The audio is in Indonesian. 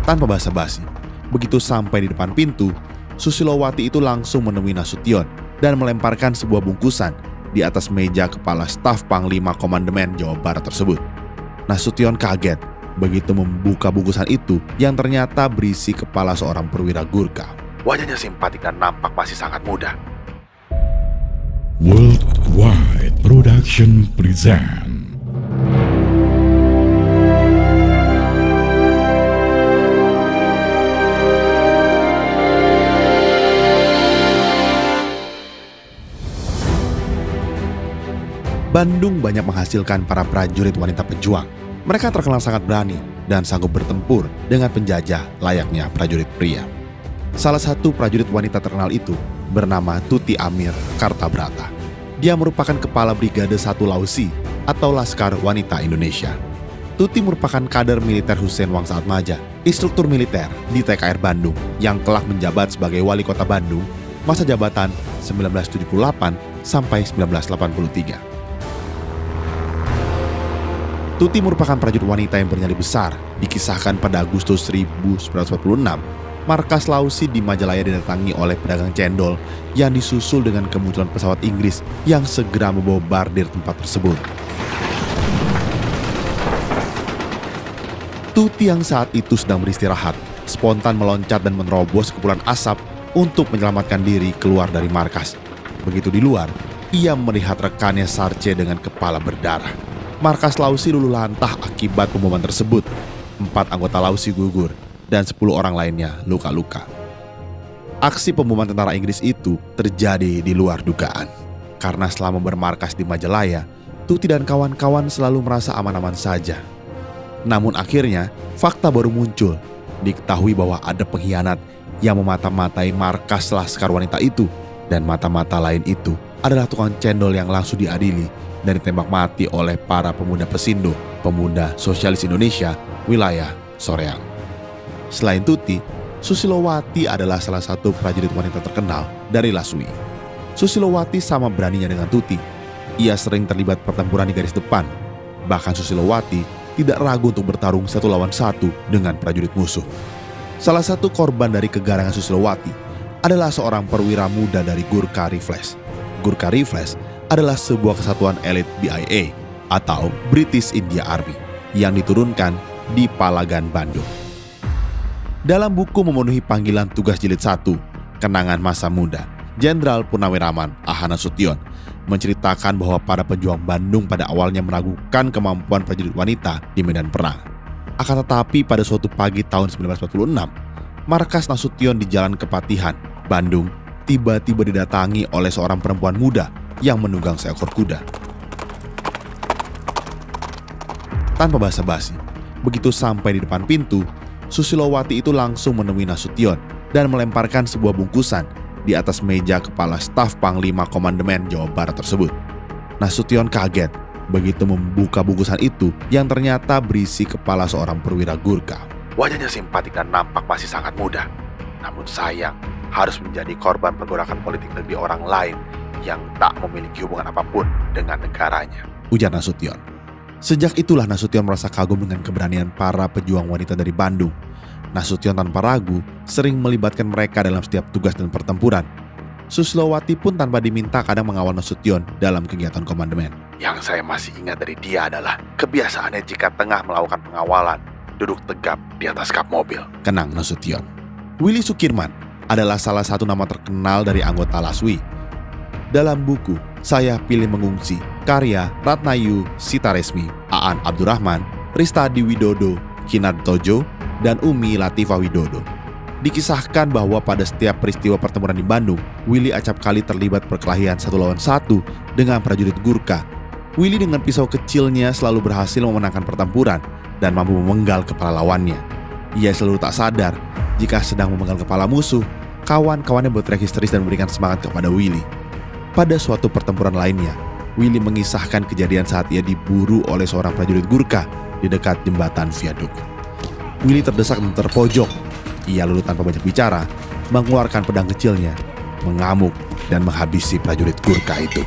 Tanpa basa-basi, begitu sampai di depan pintu, Susilowati itu langsung menemui Nasution dan melemparkan sebuah bungkusan di atas meja kepala staf Panglima Komandemen Jawa Barat tersebut. Nasution kaget begitu membuka bungkusan itu yang ternyata berisi kepala seorang perwira Gurkha. Wajahnya simpatik dan nampak masih sangat muda. Worldwide Production present. Bandung banyak menghasilkan para prajurit wanita pejuang. Mereka terkenal sangat berani dan sanggup bertempur dengan penjajah layaknya prajurit pria. Salah satu prajurit wanita terkenal itu bernama Tuti Amir Kartabrata. Dia merupakan kepala Brigade 1 Lausi atau Laskar Wanita Indonesia. Tuti merupakan kader militer Hussein Wangsaatmaja, instruktur militer di TKR Bandung yang kelak menjabat sebagai wali kota Bandung masa jabatan 1978 sampai 1983. Tuti merupakan prajurit wanita yang bernyali besar. Dikisahkan pada Agustus 1946, markas Lausi di Majalaya didatangi oleh pedagang cendol yang disusul dengan kemunculan pesawat Inggris yang segera membombardir tempat tersebut. Tuti yang saat itu sedang beristirahat, spontan meloncat dan menerobos kepulan asap untuk menyelamatkan diri keluar dari markas. Begitu di luar, ia melihat rekannya Sarce dengan kepala berdarah. Markas Lausi luluh lantah akibat pemboman tersebut. 4 anggota Lausi gugur dan 10 orang lainnya luka-luka. Aksi pemboman tentara Inggris itu terjadi di luar dugaan. Karena selama bermarkas di Majalaya, Tuti dan kawan-kawan selalu merasa aman-aman saja. Namun akhirnya, fakta baru muncul. Diketahui bahwa ada pengkhianat yang memata-matai markas Laskar Wanita itu. Dan mata-mata lain itu adalah tukang cendol yang langsung diadili dan ditembak mati oleh para pemuda Pesindo, pemuda sosialis Indonesia, wilayah Soreang. Selain Tuti, Susilowati adalah salah satu prajurit wanita terkenal dari Laswi. Susilowati sama beraninya dengan Tuti. Ia sering terlibat pertempuran di garis depan. Bahkan Susilowati tidak ragu untuk bertarung 1 lawan 1 dengan prajurit musuh. Salah satu korban dari kegarangan Susilowati adalah seorang perwira muda dari Gurkha Rifles. Gurkha Rifles adalah sebuah kesatuan elit BIA atau British India Army yang diturunkan di Palagan, Bandung. Dalam buku memenuhi panggilan tugas jilid 1, Kenangan Masa Muda, Jenderal Purnawiraman A.H. Nasution menceritakan bahwa para pejuang Bandung pada awalnya meragukan kemampuan prajurit wanita di medan perang. Akan tetapi pada suatu pagi tahun 1946, markas Nasution di Jalan Kepatihan, Bandung, tiba-tiba didatangi oleh seorang perempuan muda yang menunggang seekor kuda. Tanpa basa-basi, begitu sampai di depan pintu, Susilowati itu langsung menemui Nasution dan melemparkan sebuah bungkusan di atas meja kepala staf Panglima Komandemen Jawa Barat tersebut. Nasution kaget begitu membuka bungkusan itu yang ternyata berisi kepala seorang perwira Gurkha. Wajahnya simpatik dan nampak masih sangat muda. Namun sayang, harus menjadi korban pergolakan politik negeri orang lain yang tak memiliki hubungan apapun dengan negaranya, ujar Nasution. Sejak itulah Nasution merasa kagum dengan keberanian para pejuang wanita dari Bandung. Nasution tanpa ragu sering melibatkan mereka dalam setiap tugas dan pertempuran. Susilowati pun tanpa diminta kadang mengawal Nasution dalam kegiatan komandemen. Yang saya masih ingat dari dia adalah kebiasaannya jika tengah melakukan pengawalan, duduk tegap di atas kap mobil, kenang Nasution. Willy Sukirman adalah salah satu nama terkenal dari anggota Laswi. Dalam buku Saya Pilih Mengungsi, karya Ratnayu Sitaresmi, Aan Abdurrahman, Ristadi Widodo, Kinar Tojo, dan Umi Latifah Widodo, dikisahkan bahwa pada setiap peristiwa pertempuran di Bandung, Willy acap kali terlibat perkelahian 1 lawan 1 dengan prajurit Gurkha. Willy dengan pisau kecilnya selalu berhasil memenangkan pertempuran dan mampu memenggal kepala lawannya. Ia selalu tak sadar jika sedang memenggal kepala musuh, kawan-kawannya berteriak histeris dan memberikan semangat kepada Willy. Pada suatu pertempuran lainnya, Willy mengisahkan kejadian saat ia diburu oleh seorang prajurit Gurkha di dekat jembatan viaduk. Willy terdesak dan terpojok. Ia lalu tanpa banyak bicara, mengeluarkan pedang kecilnya, mengamuk dan menghabisi prajurit Gurkha itu.